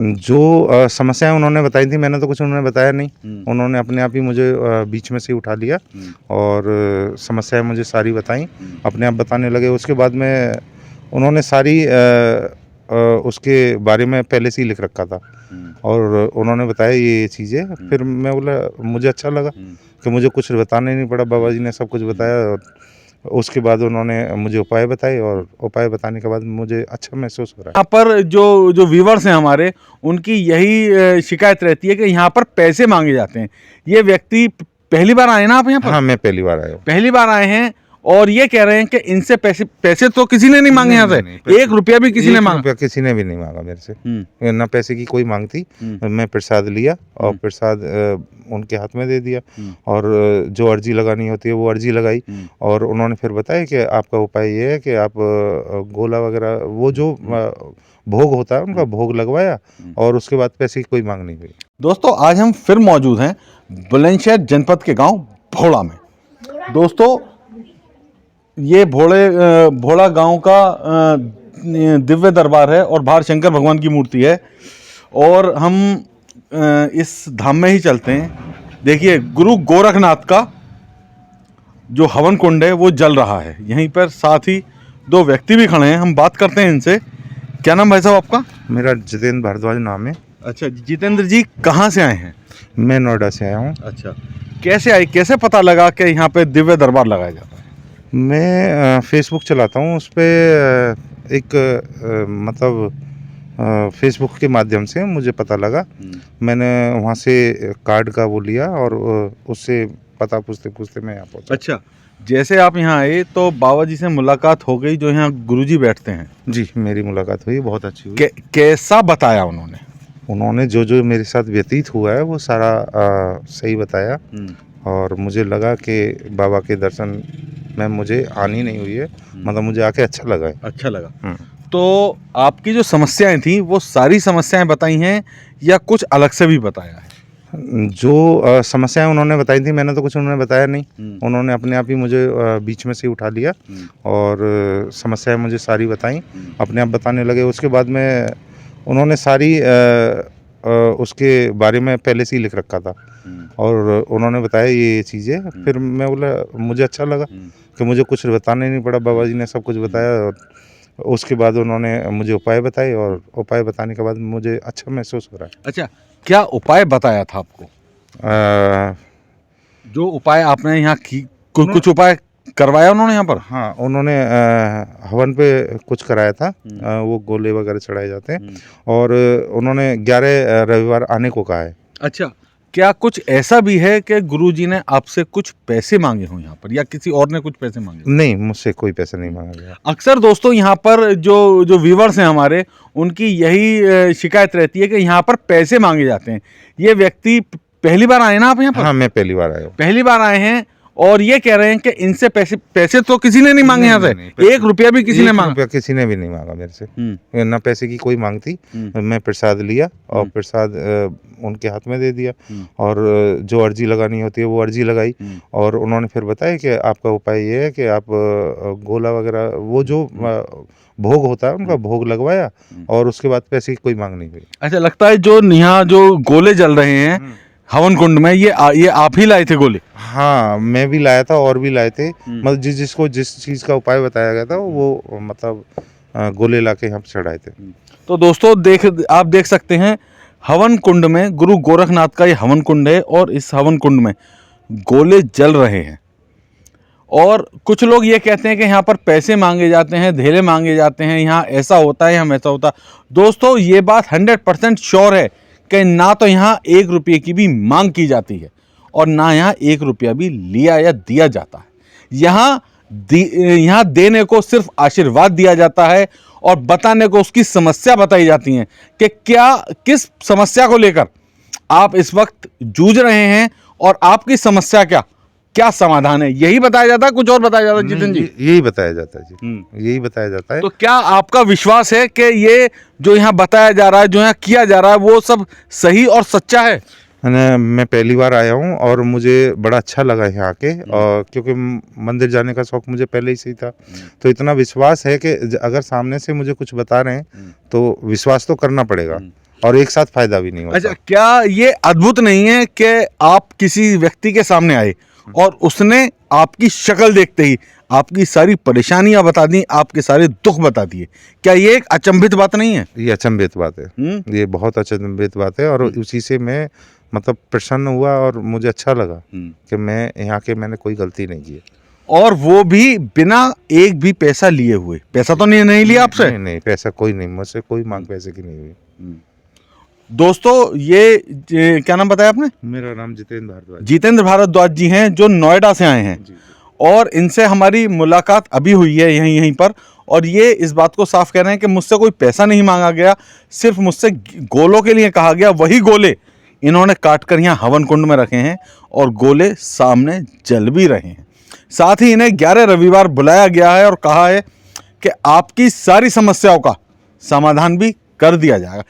जो समस्याएं उन्होंने बताई थी, मैंने तो कुछ उन्होंने बताया नहीं। उन्होंने अपने आप ही मुझे बीच में से उठा लिया और समस्याएं मुझे सारी बताई, अपने आप बताने लगे। उसके बाद में उन्होंने सारी उसके बारे में पहले से ही लिख रखा था और उन्होंने बताया ये चीज़ें। फिर मैं बोला, मुझे अच्छा लगा कि मुझे कुछ बताना ही नहीं पड़ा, बाबा जी ने सब कुछ बताया। और उसके बाद उन्होंने मुझे उपाय बताए और उपाय बताने के बाद मुझे अच्छा महसूस हो रहा है। यहाँ पर जो जो व्यूवर्स हैं हमारे, उनकी यही शिकायत रहती है कि यहाँ पर पैसे मांगे जाते हैं। ये व्यक्ति पहली बार आए ना आप यहाँ पर? हाँ, मैं पहली बार आया हूँ। पहली बार आए हैं और ये कह रहे हैं कि इनसे पैसे तो किसी ने नहीं मांगे यहाँ से। एक रुपया भी किसी ने मांगा? किसी ने भी नहीं मांगा मेरे से। ना पैसे की कोई मांग थी। मैं प्रसाद लिया और प्रसाद उनके हाथ में दे दिया और जो अर्जी लगानी होती है वो अर्जी लगाई। और उन्होंने फिर बताया कि आपका उपाय ये है कि आप गोला वगैरह वो जो भोग होता है उनका भोग लगवाया और उसके बाद पैसे की कोई मांग नहीं हुई। दोस्तों, आज हम फिर मौजूद हैं बुलंदशहर जनपद के गांव भोला में। दोस्तों, ये भोला गांव का दिव्य दरबार है और बाहर शंकर भगवान की मूर्ति है और हम इस धाम में ही चलते हैं। देखिए, गुरु गोरखनाथ का जो हवन कुंड है वो जल रहा है। यहीं पर साथ ही दो व्यक्ति भी खड़े हैं, हम बात करते हैं इनसे। क्या नाम भाई साहब आपका? मेरा जितेंद्र भारद्वाज नाम है। अच्छा, जितेंद्र जी कहाँ से आए हैं? मैं नोएडा से आया हूँ। अच्छा, कैसे पता लगा कि यहाँ पे दिव्य दरबार लगाया जाता है? मैं फेसबुक चलाता हूँ, उस पर एक मतलब फेसबुक के माध्यम से मुझे पता लगा। मैंने वहाँ से कार्ड का वो लिया और उससे पता पूछते पूछते मैं यहाँ पहुँचा। अच्छा, जैसे आप यहाँ आए तो बाबा जी से मुलाकात हो गई, जो यहाँ गुरुजी बैठते हैं? जी, मेरी मुलाकात हुई, बहुत अच्छी हुई। कैसा बताया उन्होंने? उन्होंने जो जो मेरे साथ व्यतीत हुआ है वो सारा सही बताया और मुझे लगा कि बाबा के दर्शन में मुझे हानि नहीं हुई है, मतलब मुझे आके अच्छा लगा है। अच्छा लगा। तो आपकी जो समस्याएं थी वो सारी समस्याएं बताई हैं या कुछ अलग से भी बताया है? जो समस्याएं उन्होंने बताई थी, मैंने तो कुछ उन्होंने बताया नहीं। उन्होंने अपने आप ही मुझे बीच में से उठा लिया और समस्याएं मुझे सारी बताई, अपने आप बताने लगे। उसके बाद में उन्होंने सारी उसके बारे में पहले से ही लिख रखा था और उन्होंने बताया ये चीज़ें। फिर मैं बोला, मुझे अच्छा लगा कि मुझे कुछ बताना ही नहीं पड़ा, बाबा जी ने सब कुछ बताया। और उसके बाद उन्होंने मुझे उपाय बताए और उपाय बताने के बाद मुझे अच्छा महसूस हो रहा है। अच्छा, क्या उपाय बताया था आपको? जो उपाय आपने यहाँ की, कुछ उपाय करवाया उन्होंने यहाँ पर? हाँ, उन्होंने हवन पे कुछ कराया था। वो गोले वगैरह चढ़ाए जाते हैं और उन्होंने 11 रविवार आने को कहा है। अच्छा, क्या कुछ ऐसा भी है कि गुरुजी ने आपसे कुछ पैसे मांगे हों यहाँ पर, या किसी और ने कुछ पैसे मांगे? नहीं, मुझसे कोई पैसा नहीं मांगा गया। अक्सर दोस्तों, यहाँ पर जो जो व्यूवर्स हैं हमारे, उनकी यही शिकायत रहती है कि यहाँ पर पैसे मांगे जाते हैं। ये व्यक्ति पहली बार आए ना आप यहाँ पर? हाँ, मैं पहली बार आया हूँ। पहली बार आए हैं और ये कह रहे हैं कि इनसे पैसे तो किसी ने नहीं मांगे यहाँ से। एक रुपया भी किसी ने मांगा? किसी ने भी नहीं मांगा मेरे से। ना पैसे की कोई मांग थी। मैं प्रसाद लिया और प्रसाद उनके हाथ में दे दिया और जो अर्जी लगानी होती है वो अर्जी लगाई। और उन्होंने फिर बताया कि आपका उपाय ये है कि आप गोला वगैरह वो जो भोग होता है उनका भोग लगवाया और उसके बाद पैसे की कोई मांग नहीं हुई। अच्छा, लगता है जो यहाँ जो गोले जल रहे हैं हवन कुंड में, ये आप ही लाए थे गोले? हाँ, मैं भी लाया था और भी लाए थे। मतलब जिसको जिस चीज़ का उपाय बताया गया था वो मतलब गोले लाके यहाँ पे चढ़ाए थे। तो दोस्तों, आप देख सकते हैं, हवन कुंड में गुरु गोरखनाथ का ये हवन कुंड है और इस हवन कुंड में गोले जल रहे हैं। और कुछ लोग ये कहते हैं कि यहाँ पर पैसे मांगे जाते हैं, धेले मांगे जाते हैं, यहाँ ऐसा होता है, हम ऐसा होता है। दोस्तों, ये बात 100% श्योर है कि ना तो यहाँ 1 रुपये की भी मांग की जाती है और ना यहाँ 1 रुपया भी लिया या दिया जाता है। यहाँ देने को सिर्फ आशीर्वाद दिया जाता है और बताने को उसकी समस्या बताई जाती है कि किस समस्या को लेकर आप इस वक्त जूझ रहे हैं और आपकी समस्या क्या समाधान है, यही बताया जाता है? कुछ और बताया जाता है जितेंद्र जी? यही बताया जाता है जी। यही बताया जाता है। तो क्या आपका विश्वास है कि ये जो यहाँ बताया जा रहा है, जो यहाँ किया जा रहा है, वो सब सही और सच्चा है? मैं पहली बार आया हूँ और मुझे बड़ा अच्छा लगा यहाँ आके, और क्योंकि मंदिर जाने का शौक मुझे पहले ही से ही था, तो इतना विश्वास है कि अगर सामने से मुझे कुछ बता रहे हैं तो विश्वास तो करना पड़ेगा। और एक साथ फायदा भी नहीं होता। अच्छा, क्या ये अद्भुत नहीं है कि आप किसी व्यक्ति के सामने आए और उसने आपकी शक्ल देखते ही आपकी सारी परेशानियां बता दी, आपके सारे दुख बता दिए? क्या ये एक अचंभित बात नहीं है? ये अचंभित बात है, ये बहुत अचंभित बात है। और उसी से मैं मतलब प्रसन्न हुआ और मुझे अच्छा लगा कि मैं यहाँ के मैंने कोई गलती नहीं की। और वो भी बिना एक भी पैसा लिए हुए। पैसा तो नहीं लिया आपसे? नहीं, पैसा कोई नहीं, मुझसे कोई मांग पैसे की नहीं हुई। दोस्तों, ये क्या नाम बताया आपने? मेरा नाम जितेंद्र भारद्वाज। जितेंद्र भारद्वाज जी हैं, जो नोएडा से आए हैं। और इनसे हमारी मुलाकात अभी हुई है यहीं पर, और ये इस बात को साफ कह रहे हैं कि मुझसे कोई पैसा नहीं मांगा गया, सिर्फ मुझसे गोलों के लिए कहा गया। वही गोले इन्होंने काट कर यहाँ हवन कुंड में रखे हैं और गोले सामने जल भी रहे हैं। साथ ही इन्हें 11 रविवार बुलाया गया है और कहा है कि आपकी सारी समस्याओं का समाधान भी कर दिया जाएगा।